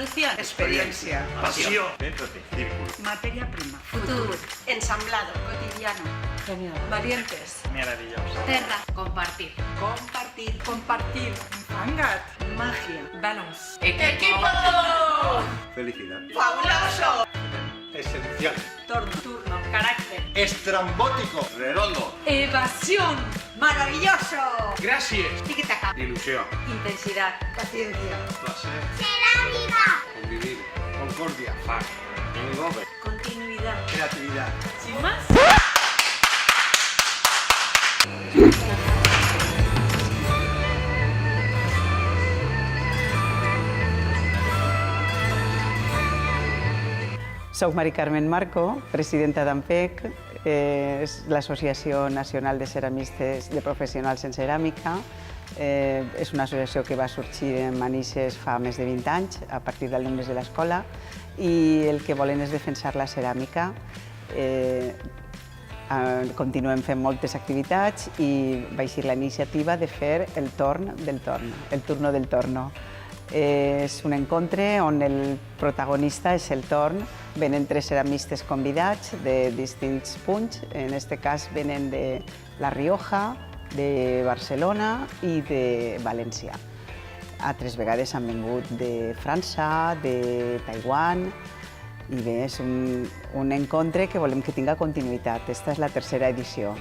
Solución. Experiencia. Passió. Método. Círculo. Materia prima. Futur. Ensamblado. Cotidiano. Genial. Valientes. Maravilloso. Terra. Compartir. Compartir. Compartir. Fangat. Magia. Balance. ¡Equipo! Felicidad. ¡Fabuloso! Esencial. Turno. Carácter. Estrambótico. Redondo. Evasión. Maravilloso. Gracias. Tiki-taka. Ilusión. Intensidad. Paciencia. Placer. Cerámica. Convivir. Concordia. Paz. Engove. Continuidad. Creatividad. Sin más. Soc Mari Carmen Marco, presidenta d'AMPEC, és l'Associació Nacional de Ceramistes de Professionals en Ceràmica. És una associació que va sorgir en Manises fa més de 20 anys, a partir d'alumnes de l'escola, i el que volen és defensar la ceràmica. Continuem fent moltes activitats i va eixir la iniciativa de fer el torn del torn, el turno del torno. És un encontre on el protagonista és el torn. Venen 3 ceramistes convidats de distints punts. En aquest cas venen de La Rioja, de Barcelona i de València. Altres vegades han vingut de França, de Taiwan, i bé, és un encontre que volem que tinga continuïtat. Aquesta és la 3a edició.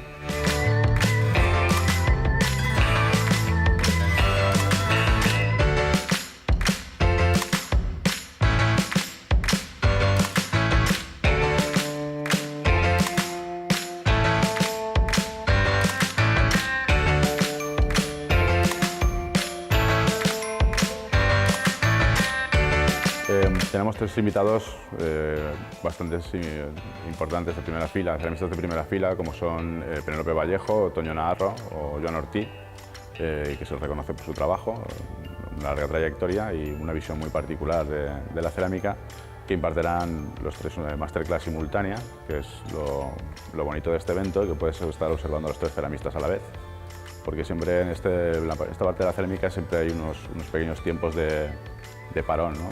Tenemos 3 invitados bastante importantes de primera fila, ceramistas de primera fila, como son Penélope Vallejo, Toño Naharro o Joan Ortí, que se les reconoce por su trabajo, una larga trayectoria y una visión muy particular de la cerámica, que impartirán los 3 masterclass simultáneas, que es lo bonito de este evento, que puedes estar observando a los 3 ceramistas a la vez, porque siempre en esta parte de la cerámica siempre hay unos pequeños tiempos de parón, ¿no?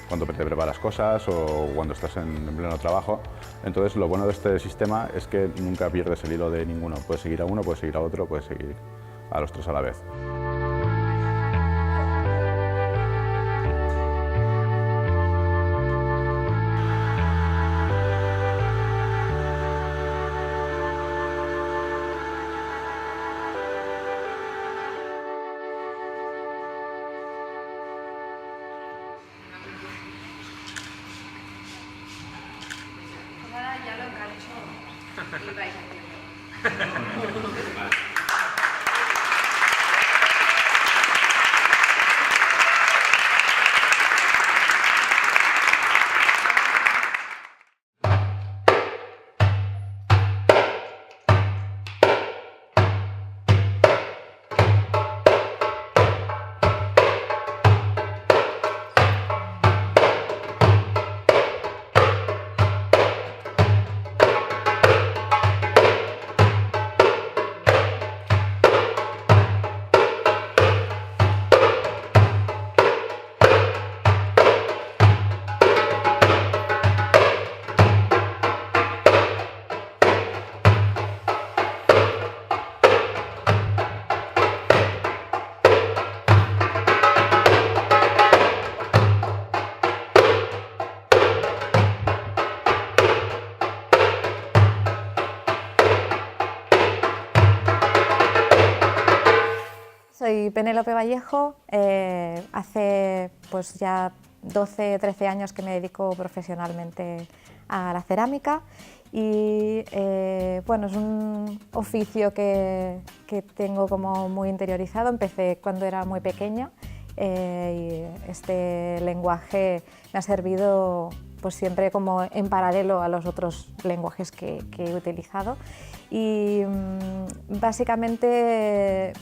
Cuando te preparas cosas o cuando estás en pleno trabajo. Entonces, lo bueno de este sistema es que nunca pierdes el hilo de ninguno. Puedes seguir a uno, puedes seguir a otro, puedes seguir a los 3 a la vez. Ahora ya lo engancho y vais haciendo. Soy Penélope Vallejo, hace pues ya 12-13 años que me dedico profesionalmente a la cerámica y bueno, es un oficio que tengo como muy interiorizado. Empecé cuando era muy pequeña y este lenguaje me ha servido pues siempre como en paralelo a los otros lenguajes que he utilizado. Y básicamente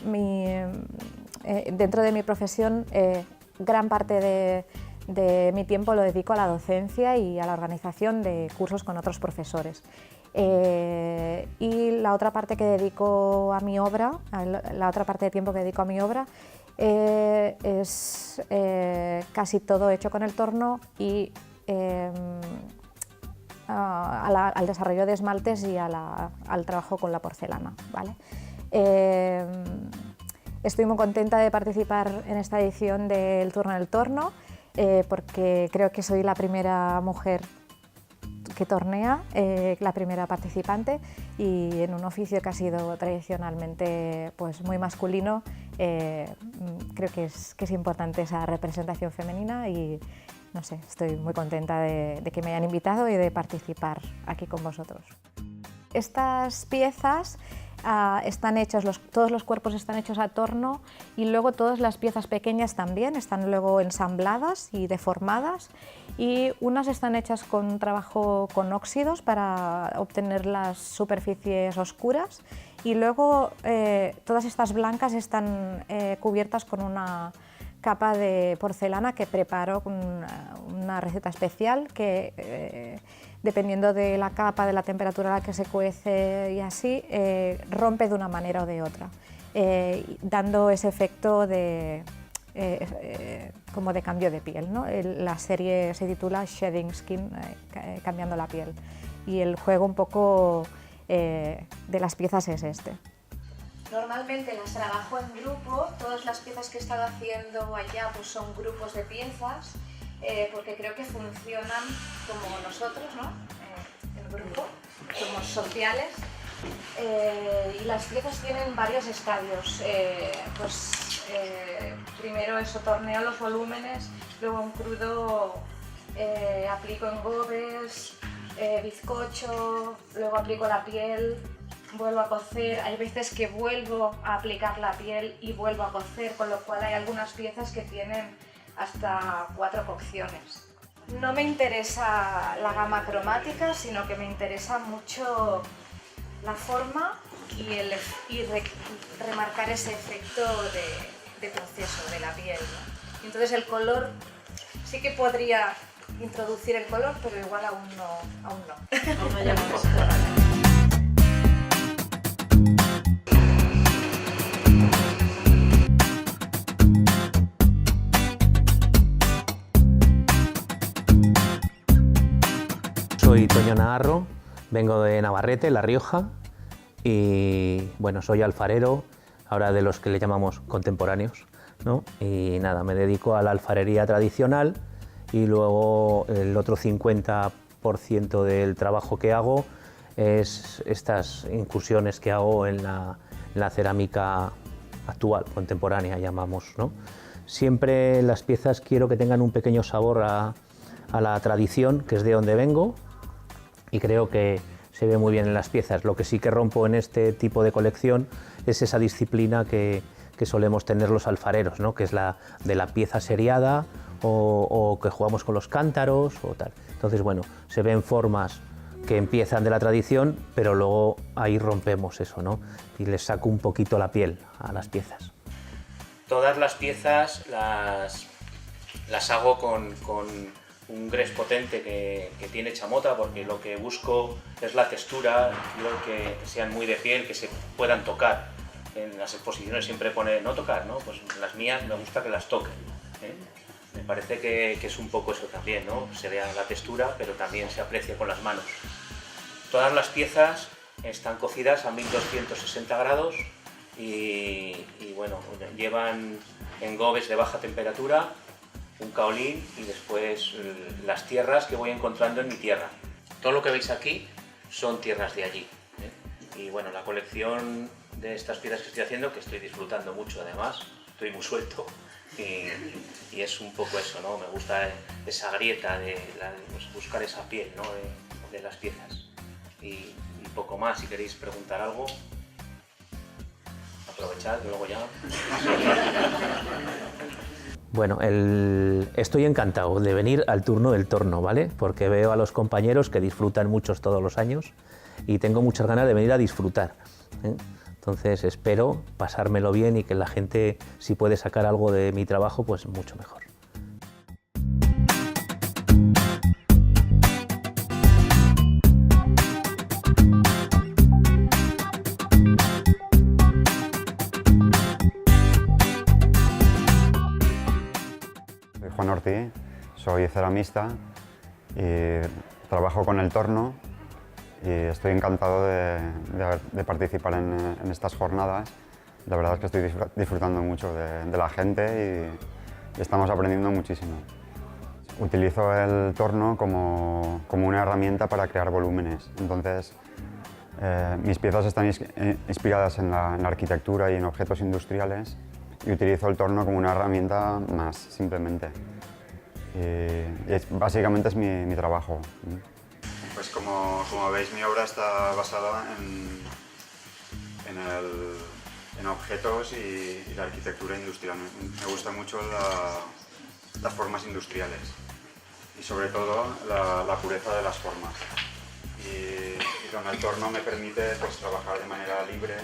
dentro de mi profesión gran parte de mi tiempo lo dedico a la docencia y a la organización de cursos con otros profesores. Y la otra parte que dedico a mi obra, la otra parte de tiempo que dedico a mi obra, es casi todo hecho con el torno y al desarrollo de esmaltes y al trabajo con la porcelana, ¿vale? Estoy muy contenta de participar en esta edición del Turno del Torno porque creo que soy la primera mujer que tornea, la primera participante, y en un oficio que ha sido tradicionalmente pues, muy masculino, creo que es importante esa representación femenina y no sé, estoy muy contenta de que me hayan invitado y de participar aquí con vosotros. Estas piezas están hechas, todos los cuerpos están hechos a torno y luego todas las piezas pequeñas también están luego ensambladas y deformadas, y unas están hechas con trabajo con óxidos para obtener las superficies oscuras, y luego todas estas blancas están cubiertas con una capa de porcelana que preparo con una receta especial que dependiendo de la capa, de la temperatura a la que se cuece y así, rompe de una manera o de otra, dando ese efecto de, como de cambio de piel, ¿no? La serie se titula Shedding Skin, cambiando la piel, y el juego un poco de las piezas es este. Normalmente las trabajo en grupo, todas las piezas que he estado haciendo allá pues son grupos de piezas, porque creo que funcionan como nosotros, ¿no? En grupo, somos sociales, y las piezas tienen varios estadios. Primero eso, torneo los volúmenes, luego en crudo aplico engobes, bizcocho, luego aplico la piel, vuelvo a cocer. Hay veces que vuelvo a aplicar la piel y vuelvo a cocer, con lo cual hay algunas piezas que tienen hasta 4 cocciones. No me interesa la gama cromática, sino que me interesa mucho la forma y remarcar ese efecto de proceso de la piel, ¿no? Y entonces el color, sí que podría introducir el color, pero igual aún no. Aún no llegamos. Soy Toño Naharro, vengo de Navarrete, La Rioja, y bueno, soy alfarero, ahora de los que le llamamos contemporáneos, ¿no? Y nada, me dedico a la alfarería tradicional, y luego el otro 50% del trabajo que hago es estas incursiones que hago en la cerámica actual, contemporánea, llamamos, ¿no? Siempre las piezas quiero que tengan un pequeño sabor a la tradición, que es de donde vengo, y creo que se ve muy bien en las piezas. Lo que sí que rompo en este tipo de colección es esa disciplina que solemos tener los alfareros, ¿no? Que es la de la pieza seriada o que jugamos con los cántaros o tal. Entonces, bueno, se ven formas que empiezan de la tradición, pero luego ahí rompemos eso, ¿no? Y les saco un poquito la piel a las piezas. Todas las piezas las hago con un grés potente que tiene chamota, porque lo que busco es la textura, quiero que sean muy de piel, que se puedan tocar. En las exposiciones siempre pone no tocar, ¿no? Pues las mías me gusta que las toquen, ¿eh? Me parece que es un poco eso también, ¿no? Se vea la textura, pero también se aprecia con las manos. Todas las piezas están cocidas a 1260 grados y bueno, llevan engobes de baja temperatura, un caolín y después las tierras que voy encontrando en mi tierra. Todo lo que veis aquí son tierras de allí, ¿eh? Y bueno, la colección de estas piezas que estoy haciendo, que estoy disfrutando mucho además, estoy muy suelto y es un poco eso, ¿no? Me gusta esa grieta pues buscar esa piel, ¿no? de las piezas. Y un poco más, si queréis preguntar algo, aprovechad, luego ya. Bueno, estoy encantado de venir al Turno del Torno, ¿vale? Porque veo a los compañeros que disfrutan muchos todos los años y tengo muchas ganas de venir a disfrutar, ¿eh? Entonces espero pasármelo bien y que la gente, si puede sacar algo de mi trabajo, pues mucho mejor. soy ceramista y trabajo con el torno y estoy encantado de participar en estas jornadas. La verdad es que estoy disfrutando mucho de la gente y estamos aprendiendo muchísimo. Utilizo el torno como una herramienta para crear volúmenes. Entonces, mis piezas están inspiradas en la arquitectura y en objetos industriales y utilizo el torno como una herramienta más, simplemente. Básicamente es mi trabajo. Pues como veis, mi obra está basada en objetos y la arquitectura industrial. Me gustan mucho las formas industriales y sobre todo la pureza de las formas. Y con el torno me permite pues, trabajar de manera libre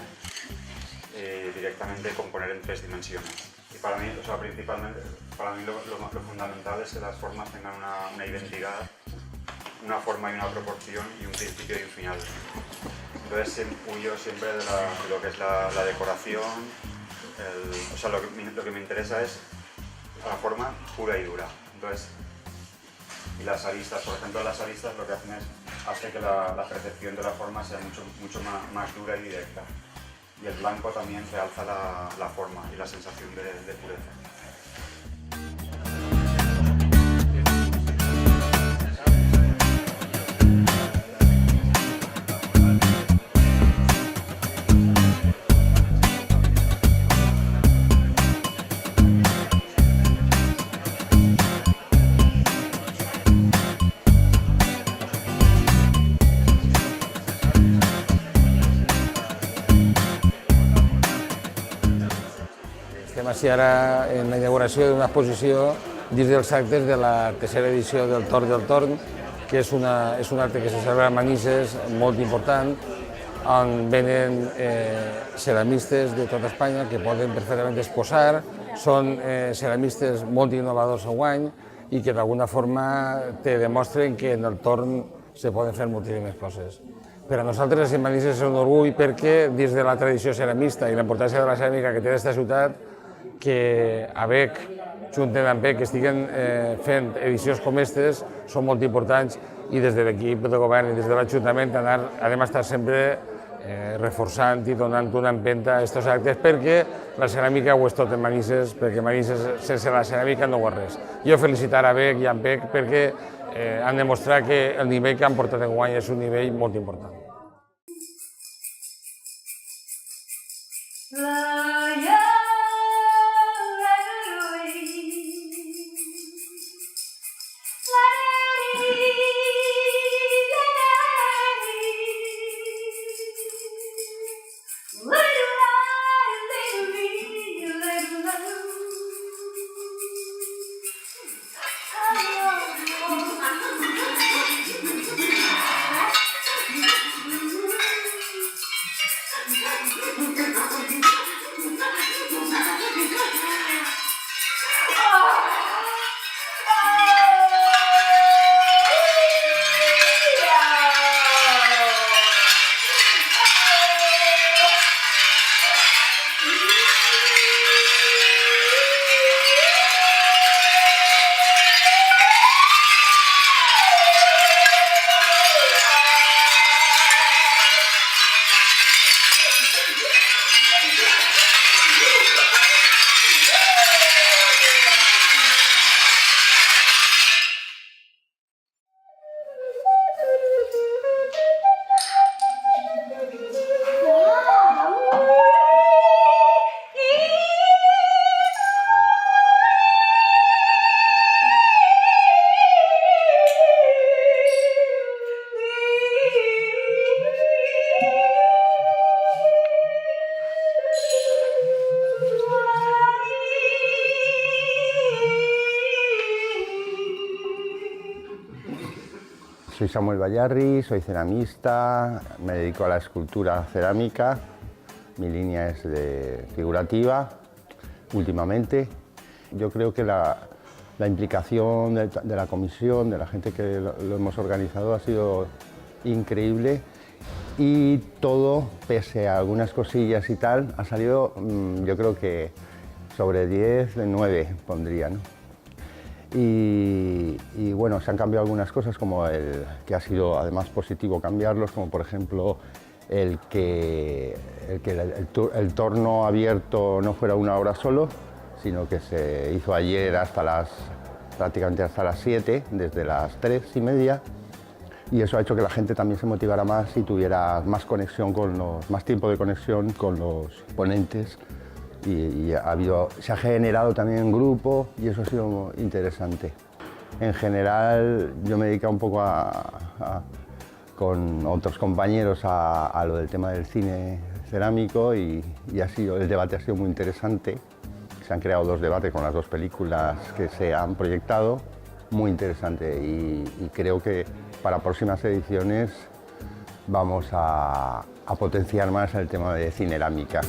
directamente componer en 3 dimensiones. Y para mí, principalmente, lo fundamental es que las formas tengan una identidad, una forma y una proporción y un principio y un final. Entonces huyo siempre de lo que es la decoración, lo que me interesa es la forma pura y dura. Entonces, y las aristas, por ejemplo, las aristas lo que hacen es hace que la percepción de la forma sea mucho más dura y directa. Y el blanco también realza la forma y la sensación de pureza. Estem així ara en la inauguració d'una exposició dins dels actes de la tercera edició del Torn del Torn, que és un acte que se celebra a Manises molt important, on venen ceramistes de tota Espanya que poden perfectament exposar. Són ceramistes molt innovadors enguany i que d'alguna forma te demostren que en el torn se poden fer moltíssimes coses. Per a nosaltres en Manises és un orgull perquè dins de la tradició ceramista i la importància de la ceràmica que té aquesta ciutat, que a Bec, juntament amb Bec, estiguen fent edicions com aquestes, són molt importants i des de l'equip de govern i des de l'Ajuntament hem estat sempre reforçant i donant una empenta a aquests actes perquè la ceràmica ho és tot en Manises, perquè Manises sense la ceràmica no ho és res. Jo felicitar a Bec i a Bec perquè han demostrat que el nivell que han portat enguany és un nivell molt important. Soy Samuel Bayarri, soy ceramista, me dedico a la escultura cerámica, mi línea es figurativa últimamente. Yo creo que la implicación de la comisión, de la gente que lo hemos organizado ha sido increíble y todo, pese a algunas cosillas y tal, ha salido yo creo que sobre 10, 9 pondría, ¿no? y bueno, se han cambiado algunas cosas, como que ha sido además positivo cambiarlos, como por ejemplo el que el torno abierto no fuera una hora solo, sino que se hizo ayer prácticamente hasta las 7, desde las 3:30, y eso ha hecho que la gente también se motivara más y tuviera más conexión más tiempo de conexión con los ponentes, y se ha generado también un grupo y eso ha sido interesante. En general yo me he dedicado un poco con otros compañeros a lo del tema del cine cerámico y el debate ha sido muy interesante. Se han creado 2 debates con las 2 películas que se han proyectado, muy interesante, y creo que para próximas ediciones vamos a potenciar más el tema de cinerámica.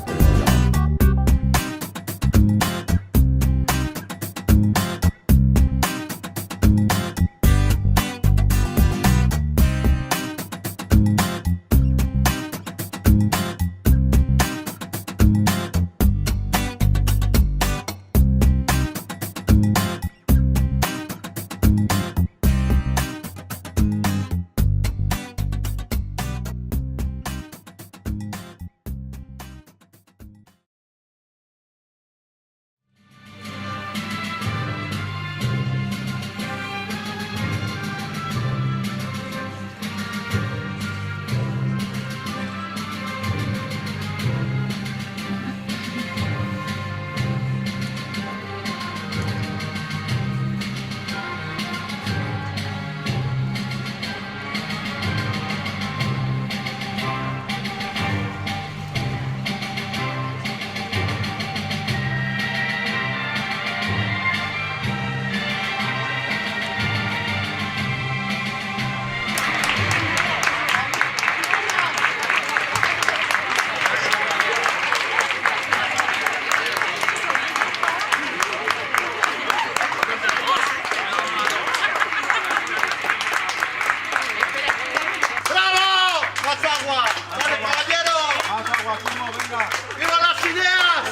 ¡Viva las ideas!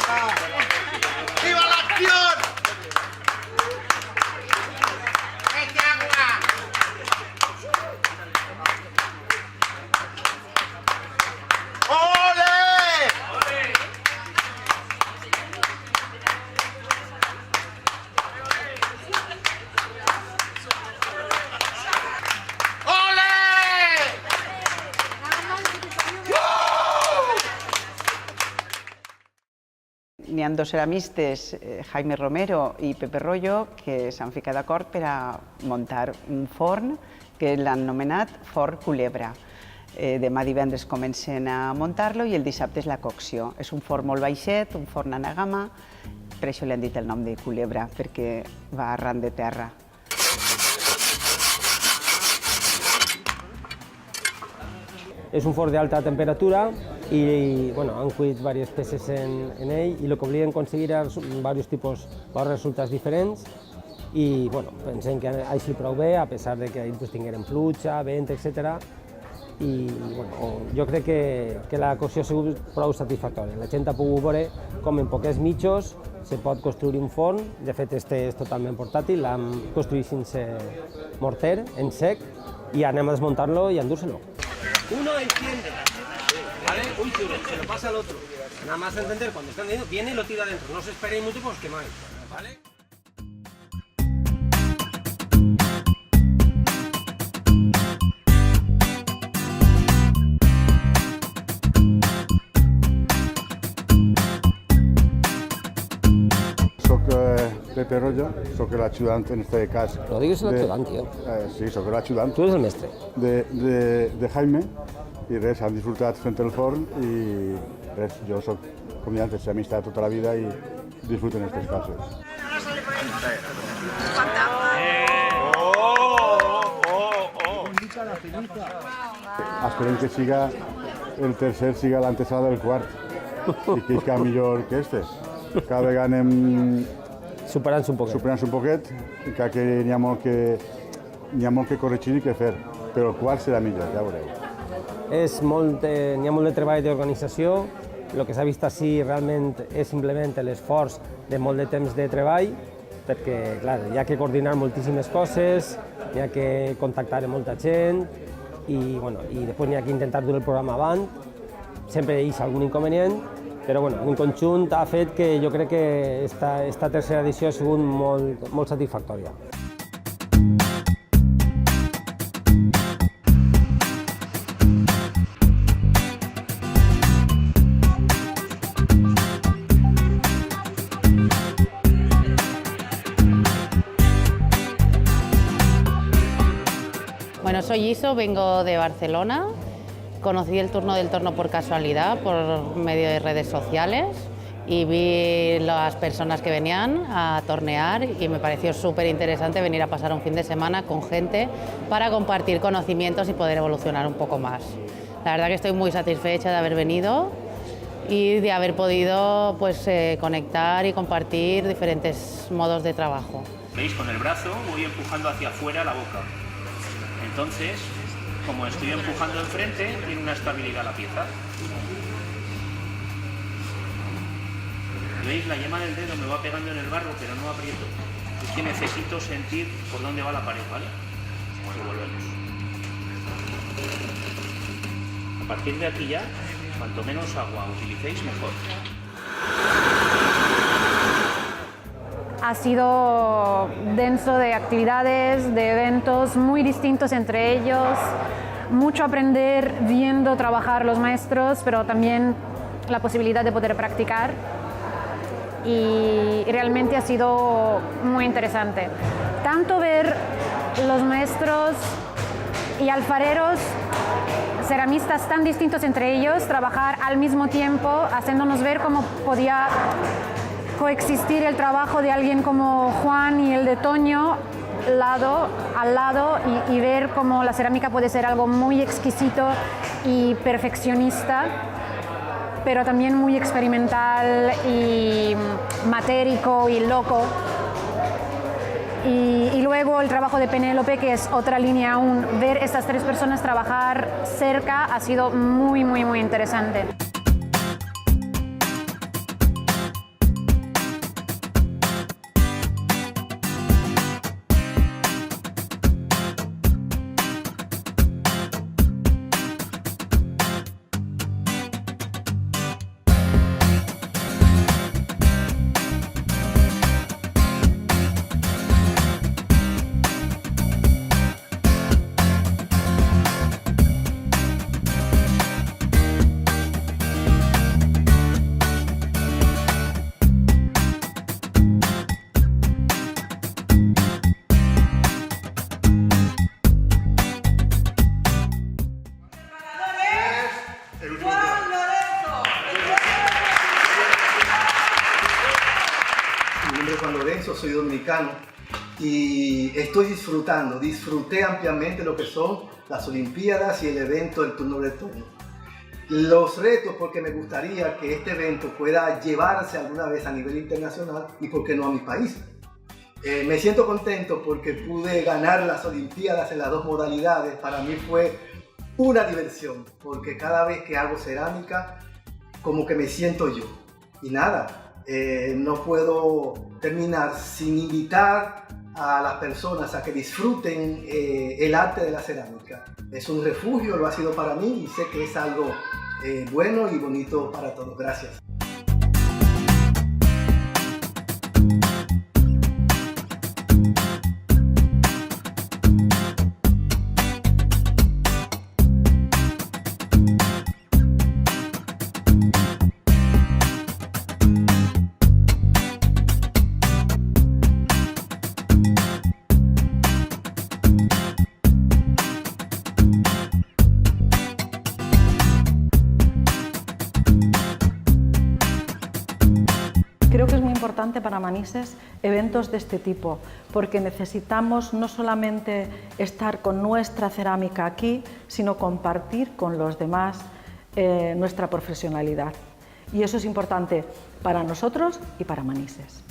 ¡Viva la acción! N'hi ha 2 ceramistes, Jaime Romero i Pepe Rollo, que s'han ficat d'acord per a muntar un forn que l'han anomenat Forn Culebra. Demà divendres comencen a muntar-lo i el dissabte és la cocció. És un forn molt baixet, un forn anagama, per això li han dit el nom de Culebra, perquè va arran de terra. És un forn d'alta temperatura i bueno, han cuit diverses peces en ell i el que volien aconseguir eren diversos tipus de resultats diferents i bueno, pensem que així prou bé, a pesar de que ahir tingueren pluja, vent, etc. I bueno, jo crec que la cocció ha sigut prou satisfactòria. La gent ha pogut veure com en poquets mitjos se pot construir un forn. De fet, este és totalment portàtil, l'hem construït sense morter, en sec, i anem a desmuntar-lo i a endur-se-lo. Uno enciende, ¿vale? Un churro, se lo pasa al otro. Nada más entender, cuando está encendiendo, viene y lo tira adentro. No os esperéis mucho, pues quemáis, ¿vale? Soc Pepe Rollo, soc l'ajudant en este cas. Però digues l'ajudant, tio. Sí, soc l'ajudant. Tu eres el mestre. De Jaime, i res, han disfrutat fent el forn i res, jo soc, com ja antes, he amistat tota la vida i disfruto en aquestes coses. Esperem que siga el tercer, siga l'antesala del quart i que isca millor que este. Cada vegada anem superant-se un poquet, encara que n'hi ha molt que corregir i que fer, però el quart serà millor, ja veureu. N'hi ha molt de treball d'organització. El que s'ha vist així realment és simplement l'esforç de molt de temps de treball perquè clar, hi ha que coordinar moltíssimes coses, hi ha que contactar amb molta gent i, bueno, i després hi ha que intentar dur el programa avant, sempre hi ha algun inconvenient, però bueno, en conjunt ha fet que jo crec que esta tercera edició ha sigut molt satisfactòria. Bueno, soy Iso, vengo de Barcelona. Conocí el turno del torno por casualidad, por medio de redes sociales, y vi las personas que venían a tornear y me pareció súper interesante venir a pasar un fin de semana con gente para compartir conocimientos y poder evolucionar un poco más. La verdad que estoy muy satisfecha de haber venido y de haber podido pues, conectar y compartir diferentes modos de trabajo. ¿Veis? Con el brazo voy empujando hacia afuera la boca. Entonces, como estoy empujando enfrente, tiene una estabilidad la pieza. ¿Veis? La yema del dedo me va pegando en el barro, pero no aprieto. Es que necesito sentir por dónde va la pared, ¿vale? Y volvemos. A partir de aquí ya, cuanto menos agua utilicéis, mejor. Ha sido denso de actividades, de eventos muy distintos entre ellos, mucho aprender viendo trabajar los maestros, pero también la posibilidad de poder practicar, y realmente ha sido muy interesante. Tanto ver los maestros y alfareros, ceramistas tan distintos entre ellos, trabajar al mismo tiempo, haciéndonos ver cómo podía coexistir el trabajo de alguien como Juan y el de Toño lado al lado, y ver cómo la cerámica puede ser algo muy exquisito y perfeccionista, pero también muy experimental y matérico y loco. Y luego el trabajo de Penélope, que es otra línea aún. Ver estas tres personas trabajar cerca ha sido muy interesante. Soy dominicano y estoy disfruté ampliamente lo que son las Olimpiadas y el evento del turno del torno. Los retos, porque me gustaría que este evento pueda llevarse alguna vez a nivel internacional y por qué no a mi país. Me siento contento porque pude ganar las Olimpiadas en las dos modalidades. Para mí fue una diversión, porque cada vez que hago cerámica como que me siento yo. Y nada, no puedo terminar sin invitar a las personas a que disfruten el arte de la cerámica. Es un refugio, lo ha sido para mí, y sé que es algo bueno y bonito para todos. Gracias. Creo que es muy importante para Manises eventos de este tipo, porque necesitamos no solamente estar con nuestra cerámica aquí, sino compartir con los demás nuestra profesionalidad. Y eso es importante para nosotros y para Manises.